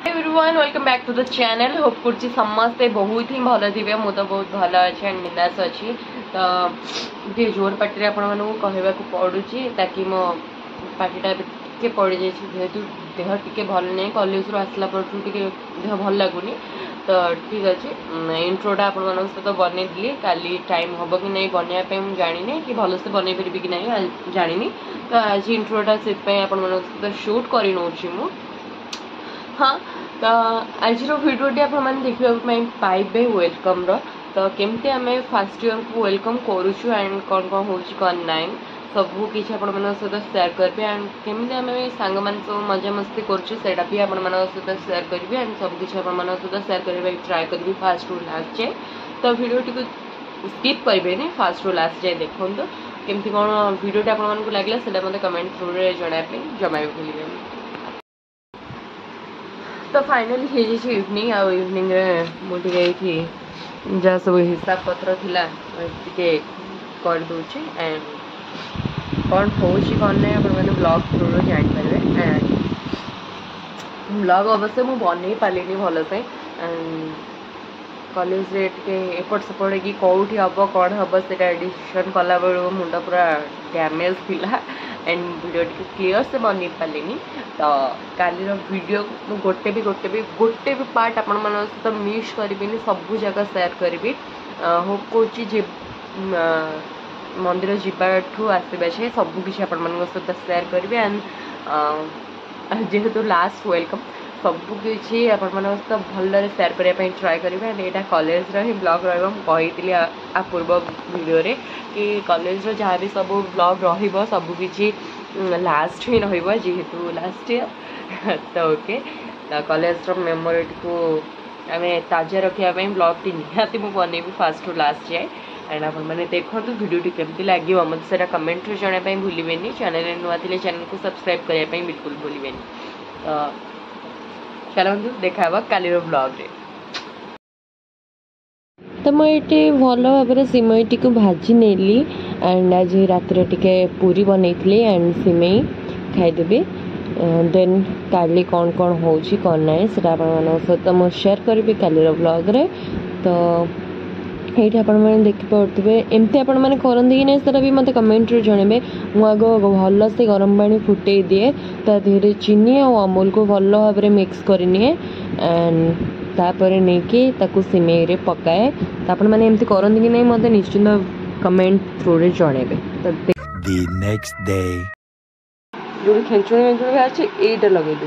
Everyone welcome back to the channel. Hope करछि समस्ते बहुत ही भल थे। मु तो बहुत भल अच्छे एंड बिंदास अच्छी। तो ये जोर पार्टी आपण मानू कहवाक पड़ुची ताकि मो पार्टीटा टे पड़ जाए जेहेतु देह टे भल नहीं कॉलेज रू आसला पर देह भल लगुनि। तो ठीक अच्छे इंट्रोटा आपण मान सहित बनईली काली टाइम हम कि नहीं बनवाई मुझे जानी कि भलसे बनई पारि कि नहीं जानी। तो आज इंट्रोटा से आपण मान सहित शूट कर नौ। हाँ तो आज भिडियोटी आपने देखा पाइबे वेलकम तो केमती आम फास्ट इयर को वेलकम करुचु एंड कौन कौन हो कौन नाइन सबू किसी आप सहित सेयार करेंगे एंड केमी आम सांग मान सब मजा मस्ती करा भी आप सहित सेयार करेंगे एंड सब किसी आप सहित सेयार करने ट्राए करी फास्ट रू लास्ट जाए। तो भिडियोटी को स्किप करेंगे फास्ट रू लास्ट जाए देखो केमती कौन भिडियोटी आपको लगे मतलब कमेंट थ्रू जनापी जमा भी भूलें। तो फाइनली हो जाए इवनिंग आ इवनिंग मुझे जहाँ सब हिसाब पत्र थिला टे कर दूची एंड कौन हो कौन नहीं आप ब्लॉग थ्रू जापर एंड ब्लॉग अवश्य मुझे बन पारे भल से कॉलेज एपट सेपट कि कौटी हम कौन हम से डिसीजन कला बेलू मुंड पूरा डैमेज थिला एंड वीडियो टी क्लीयर से बन पारे। तो काली वीडियो गोटे भी पार्ट आपण सहित मिस करी सबू जगह सेयार करी। होप कौची मंदिर जावाठू आसवा जाए सबू किसी आपण सहित सेयार करेंगे एंड जेहेतु लास्ट वेलकम सबू किसी आपण सहित भलरे सेयार करने ट्राए करेंगे एंड यहाँ कॉलेज ही ब्लॉग रही आ पूर्व वीडियो रे कि कॉलेज जहाँ भी सब ब्लॉग रबू किसी लास्ट ही जेहेतु लास्ट ईयर। तो ओके तो कॉलेज मेमोरी को आम ताजा रखापी ब्लॉग टी निहाती मुझे बनईबी फास्ट टू लास्ट जाए एंड आप देखो भिडियोटी केमती लगे मतलब से कमेंट जनापी भूलें। चैनल नुआ थे चैनल को सब्सक्राइब करने बिल्कुल भूलें। तो चलतु देखा काली ब्लॉग रे। तो मुझे भल भाव सिमईटी को भाजी नेली एंड आज रात टे पूरी बनई एंड सिमई खाईदेवी देन काली कौन कौन हो कौन ना से सहित मुझे शेयर करी काली ब्लॉग रे। तो ये आपने देखिपे एमती आपने करते कि नहीं सर भी मत कमेंट जनइबे। मुझ भल से गरम पानी फुटे दिए ता धीरे चीनी और अमूल को भल भाव में मिक्स करनिए एंड तापर नहीं ताकू सिमई रे पकाए। तो आपण मैंने एमती करते कि नहीं मत निश्चिंत कमेंट थ्रू रे जनइबे। तो The next day जो खेचुणी वेचुणी बाहर यहीटा लगे से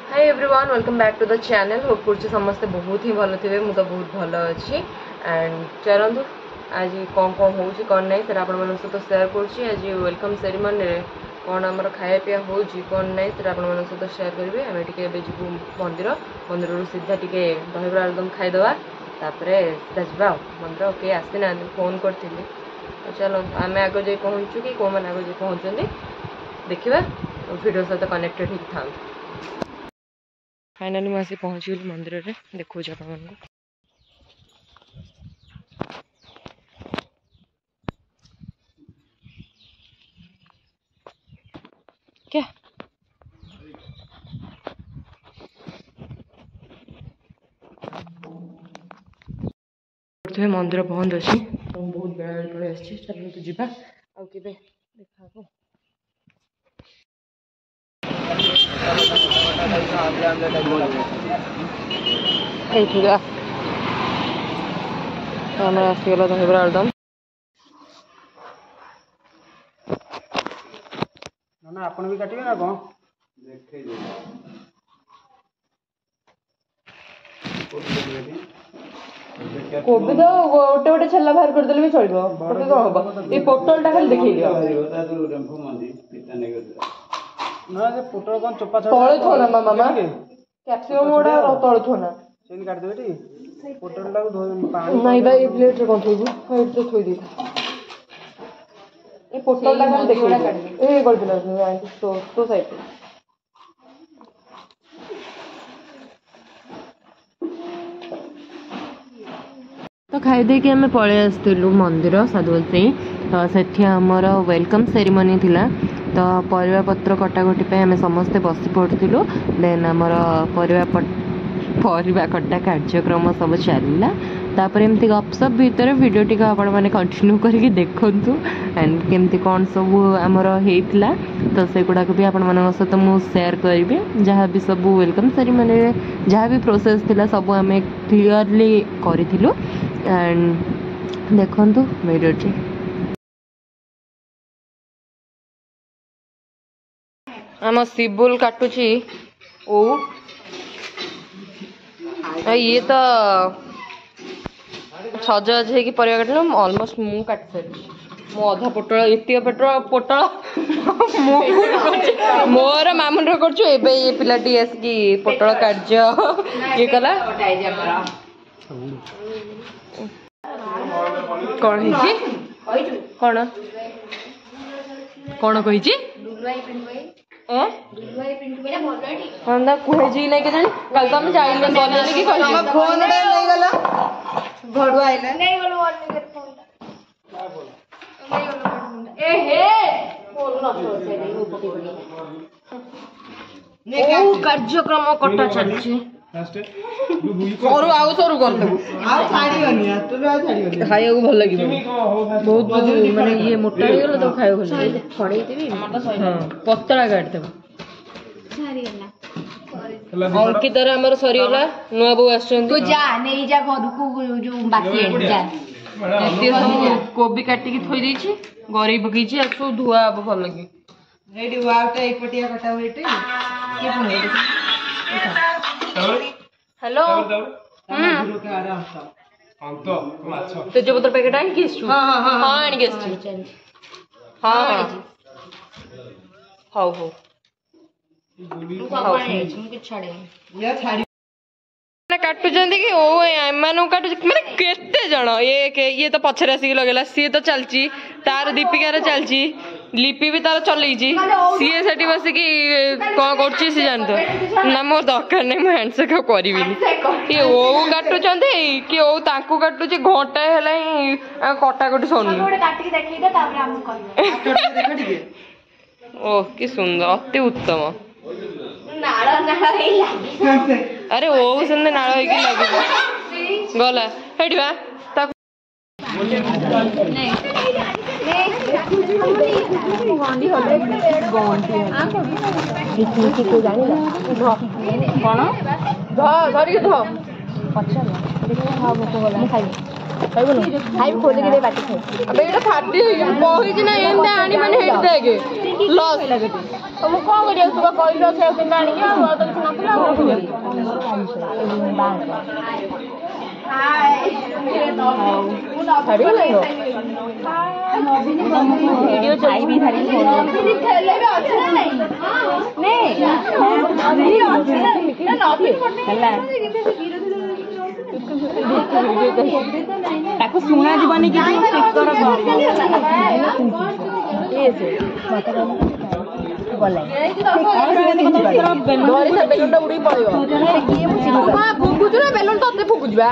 hi everyone welcome back to the channel. Hope कर समस्ते बहुत ही भल थे। मुझे तो बहुत भल अच्छी एंड चलतु आज कौन कौन हो कौन ना सर आप सहित सेयार कर वेलकम सेरेमनी कौन आम खाया पीया हो कौन ना सर आप सहित सेयार करेंगे। आम टे जीवु मंदिर मंदिर सीधा टे दहीबरा आलुदम खाईदे तापर सीधा जावा मंदिर किए आसी ना फोन करी। तो चलो आम आग जाए पहुँचू कि कौन मैंने आग जाए पहुँचते देखा वीडियो सहित कनेक्टेड ही था। फाइनाली मुझे पहुँचगली मंदिर में देखो आप क्या मंदिर बंद अच्छी तो बहुत बेला पड़े आसी चलते जावा आगे देखा आसगला दहीबरा आलुदम ना आपण भी काटिबे ना कौन कोबी तो गोटे गोटे छेला बाहर कर देले भी चलिबो कोबी को होबो ए पोटलटा खाली देखै दियो ना जे पोटल कौन चोपा तळे थोना मामा कैप्सिकम ओडा तळे थोना सेन काट देबे टी पोटलटा को धोई पानी नहीं भाई ए प्लेट रे कोन थोइबो ए तो थोइ दी ए पोटलटा खाली देखै दियो ए गोल दिला तो साइड तो खाई कि आम पलि आसलु मंदिर साधुवाल से तो सेठी आमर वेलकम सेरेमनी थिला तो परिवा पत्र कटाकटी आम समस्ते बसी पड़ू देन आमर परिवा कटा कार्यक्रम सब चलला तापर एमती गपसप भीतर वीडियो टी आपण मैंने कंटिन्यू करके देखु एंड केमती कौन सब आमर होता तो से गुड़ाक भी आपण मान सहित मुझे सेयार करी जहाँ भी सब वेलकम सेरेमनी जहाँ भी प्रोसेस थिला सब आम क्लीयरली करूँ एंड देखु वीडियो टी आम सिबुल काटुची ओ ये तो सजज है कि परिवा काटल ऑलमोस्ट मु काट सारी मो अधा पोटल एतिक पोटल मोर मामुन कर ये पिलाटी आसिकी पोटल कार्य ये कला कौन कौन कौन कही कहुजी नहीं के कल तो हम जाइले गले कि फोन नहीं गला घड़ू आइले नहीं गलो ए हे ओ कार्यक्रम कटा चलछि सरू आउ सरू कर देबू आ छाड़ियोनी तू आ छाड़ियोनी खाइयो भल लागि बहुत माने ये मोटा हो गेल तो खाइयो भल लागि छड़े देबी हां पतला काट देबू छाड़ियला अंकित रे हमर सरीला नुआ बो आछन तू जा नहीं जा घर को जो बाकी है जा एते सब कोबी काटी की थोई देछि गरी बगी छी आसो धुआ अब भल लागि रेडी वाउटा एकपटिया कटा होइटे के पुणे हेलो तेजपत्र पैकेट आनी किसु हां हां हां आनी किसु हां हाउ हो काटुं कि ओ एम काटु मैंने केते जन ये तो पछरे आसिक लगेला सी तो चलची तार दीपिकार चलची लिपि भी तार चलई सी से बसिक कौन कर जान तो ना मोर दरकार नहीं मुझे हैंडसेक करी ये ओ काटुं कि ओ ताकू काटुचे घंटा है कटाकटी सर ओ कि सुंदर अति उत्तम अरे वो से नाड़ लगे गला हेटिवा खाइब खोल के बाटी खाइ अबे एटा फाटी कहि कि ना एंदा आनी माने हेड देगे लॉस हम को करिया तू कहिलो से दिन आनी आ तो नथला हाय वीडियो चलाई भी थारी खेले भी अछि ना नहीं ताको सुना जीवनी कि टिकर ये से गला बेलून उड़ी पड़ो फुकुचु ना बेलून तो फुकुचबा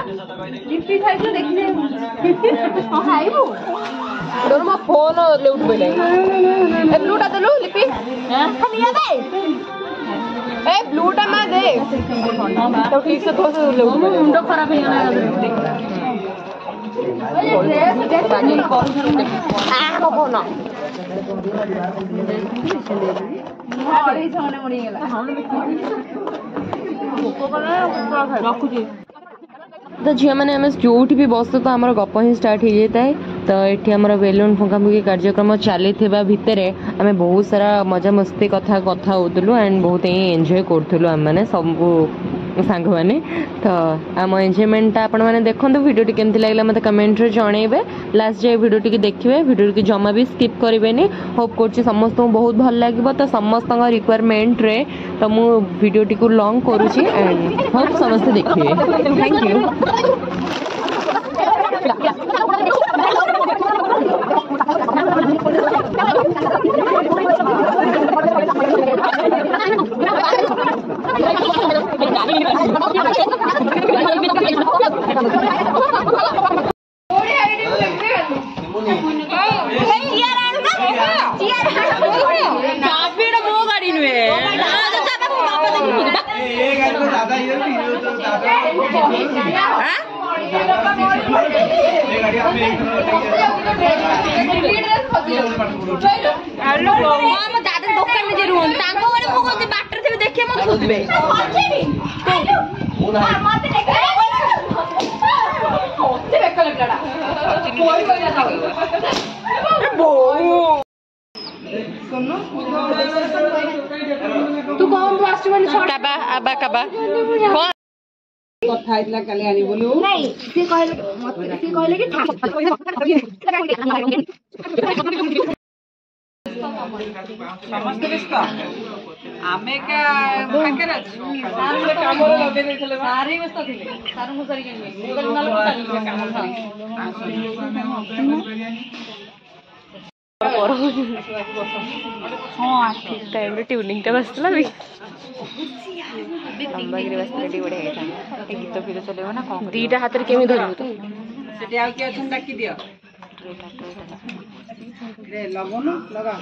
लिपि खाइ तो देखले खाइबो डोर म फोन ले उठ पइले ए ब्लूटा देलु लिपि खालिया दे ए ब्लूटा मा दे तो ठीक से थोस ले उठ मुंडो खराब हे ना तो झील मैंने जो भी बसु तो आम गप ही स्टार्ट हो जाए तो ये आम बेलून फुंकाफुंकी कार्यक्रम चली भितर आम बहुत सारा मजा मस्ती कथा होलु एंड बहुत ही एंजॉय करूँ आम मैंने सब सांग मैंने तो आम एंजॉयमेंट आपण मैंने देखो वीडियो टी केमती लगला मत कमेंट रे जणेबे लास्ट जाए वीडियो टी देखिए वीडियो टी जमा भी स्किप करेंगे होप कर समस्त बहुत भल लगे तो समस्त रिक्वायरमेंट रे तो मु वीडियो टी को लॉन्ग करुँची एंड होप समस्त देखिए थैंक यू दादा दुकान में रुहन बाटर थे देखिए मत खोदबे तू कौन आसु माने काबा आबा काबा କଥା ହେଇଥିଲା କାଲି ଆଣି ବୋଲି नहीं से कहले मत से कहले कि ସମସ୍ତେ ବ୍ୟସ୍ତ ଆମେ କା ପାଖରେ ଅଛୁ कामरे लगे देले सारे व्यस्त थिले सारू को सरी के हाँ ठीक टाइम रे ट्यूनिंग टा बसला भी लंबागिरी बसला डी बड़े है गीत फिर चलेबो ना कोन दीटा हाथ रे केमी धरबो तो ସେଠି ଆଉ କିଏ ଅଛନ୍ତି ଡାକି ଦିଅ ରେ ଲଗଉନ ଲଗା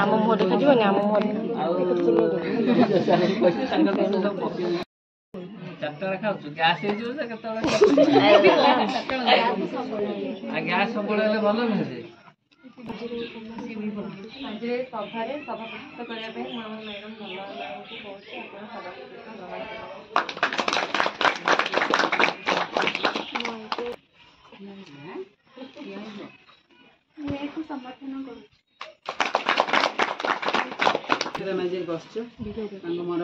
आम मुह देखा आम मुह ଗ୍ୟାସ୍ ସବୁବେଳେ ହେଲେ ଭଲ ନୁହେଁ ସେ ସଭାରେ ସଭାପତିତ୍ୱ କରିବା ପାଇଁ ମୁଁ ଆମ ମ୍ୟାଡାମ ନନ୍ଦନଙ୍କୁ କହୁଛି ଆପଣ ସଭାପତିତ୍ୱ ଗ୍ରହଣ ସମର୍ଥନ କରୁଛି ଆମେ ଯେ ବସିଛୁ ତାଙ୍କୁ ମୋର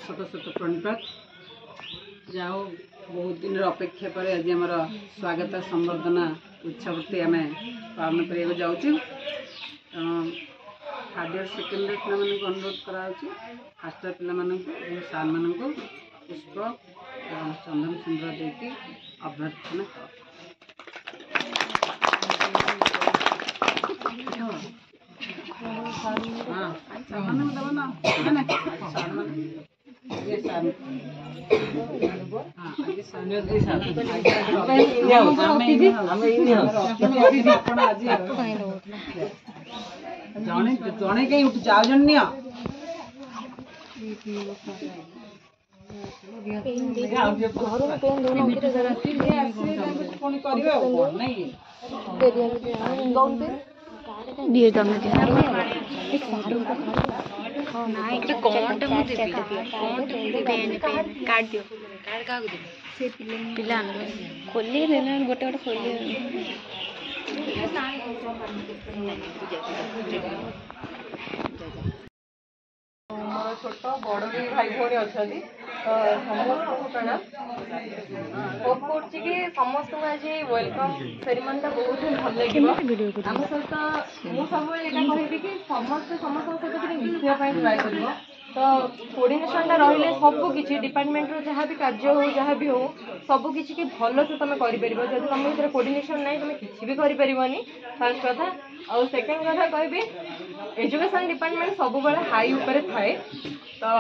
ଛୋଟ ଛୋଟ ପ୍रणिपात ଯାଉ ବହୁତ ଦିନର ଅପେକ୍ଷା ପରେ ଆଜି ଆମର ସ୍ୱାଗତ ସମ୍ବର୍ଦ୍ଧନା ଉତ୍ସବଟି ଆମେ ପାଳନ କରିବାକୁ ଯାଉଛୁ ତେଣୁ ଥାର୍ଡ଼ ଇୟର ସେକେଣ୍ଡ ଇୟର ପିଲାମାନଙ୍କୁ ଅନୁରୋଧ କରାଯାଉଛି ଫାଷ୍ଟ ଇୟର ପିଲାମାନଙ୍କୁ ଏବଂ ସାର୍ମାନଙ୍କୁ ପୁଷ୍ପ ଏବଂ ଚନ୍ଦନ ସୁନ୍ଦର ଦେଇକି ଅଭ୍ୟର୍ଥନା ଜଣେ କେହି ଉଠୁଛି ଆଉ ଜଣେ ନିଅ ପୁଣି କରିବେ ଆଉ କଣ ନାଇଁ दिए तमे काट दियो पिला खोली गोटे गोटे खोली छोट बड़ भी भाई भौणी अच्छा तो समस्त प्रणाम होप कर समस्त आज वेलकम सेरेमनी बहुत ही भल लगे आम सहित मुझे सब कहबी कि समस्त सहित मिसाई ट्राए कर तो कोऑर्डिनेशन टा रहिले सब किछि डिपार्टमेंट रो जहाँ भी कार्य हो जहाँ भी हो सब किछि कि भल से तुम कर परिबो जदि तुम भीतर कोऑर्डिनेशन नहीं तुम किछि भी कर परिबोनी फर्स्ट कथा और सेकंड कथा कहबी एजुकेशन डिपार्टमेंट सब बेले हाई ऊपर थाए तो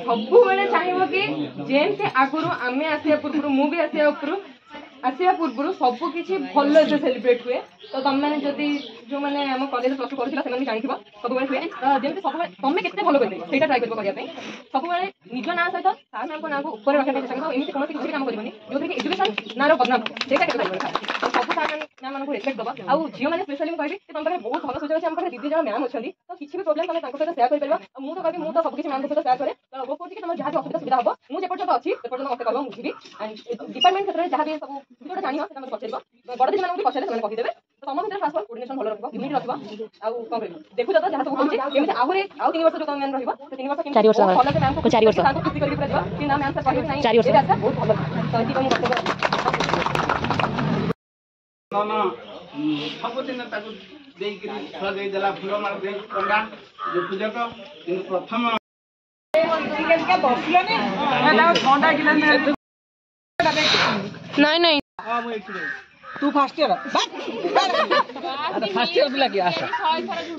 सब बेले चाहिए कि जेमती आगुरु आमे आसिया पूर्व मु भी आसिया पूर्व सब किछि भल से सेलिब्रेट हुए तो तुम मैंने जदि जो मैंने आम कॉलेज प्लस टू करथिला सेमाने जानिथिबो सब बेले हुए तो जेमती सब तुम केते भल करबे सेटा ट्राई करबो करिया पे सब बेले निज ना सहित सार मैम को ना को ऊपर रखा चेष्टा करबो एमिति कोनोसी किछि काम करबोनी जो कि एजुकेशन ना रो बदनाम सेटा केते करबो तो सब सार मैम मानन को रेस्पेक्ट दबा आ झियो माने स्पेशली कहबी कि तुम पाखे बहुत भल सुविधा अछि हम पाखे दीदी जण मैम अछंदी तो किछि भी प्रॉब्लम तुम तांको सहित शेयर कर परबा मु तो कहबी मु तो सब किछि मैम को सहित शेयर करे तो वो कहछि कि तुम जहा भी असुविधा सुविधा हबो मु जे पर्यंत अछि से पर्यंत मते कहबो मुझी भी एंड डिपार्टमेंट क्षेत्र जहा भी सब जोटा जानियो से मते पछेरबो बड़ दिन मानन को पछेरे से कहि देबे तो समस्त भीतर खास कोऑर्डिनेशन भल रखबो यूनिट रखबो आ को करबो देखु तो जहा सब कहछि केमिति आहुरे आ 3 वर्ष जो तुम मैम रहबो तो 3 वर्ष केमिति 4 वर्ष भल से मैम को 4 वर्ष ताको खुशी करि परबो कि ना मैम सर कहबो नहीं 4 वर्ष बहुत भल तो एति को मु करबो ना सबुदिन ताकू देइकरी सजै देला फुल मार दे कंडा जो पूजक किंतु प्रथम नहीं नहीं हां मु एठी तू फर्स्ट ईयर ଫାଷ୍ଟ ଇୟର ପିଲା କିଏ ଆସ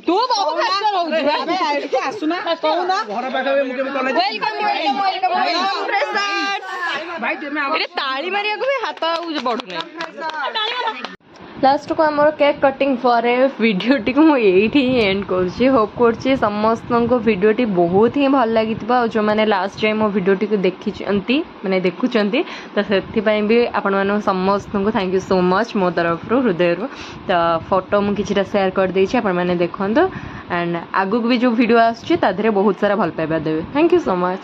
ତୁ ବହୁ ଫାଷ୍ଟ ଇୟର ହଉଛୁ अबे एडके आसुना कहूना ଘର ପାଖରେ ମୁଁ କେବେ କଲେଜ ଭାଇ ତୁମେ ଆମ ଏରେ ତାଳି ମାରିବାକୁ ବି ହାତ ଆଉ ବଢୁନି लास्ट को आमर केक कटिंग पर वीडियोटी को मुझे ही एंड कर होप कर समस्त वीडियोटी बहुत ही भल लगी जो मैंने लास्ट टाइम मो वीडियोटी को देखी मैंने देखुं तो से भी आपण मानक समस्त को थैंक यू सो मच मो तरफ हृदय तो फोटो मुझे सेयार कर देछि आपण माने देखंतु एंड आगु भी जो वीडियो आसुछि ता धरे बहुत सारा भल पाइबा देबे थैंक यू सो मच।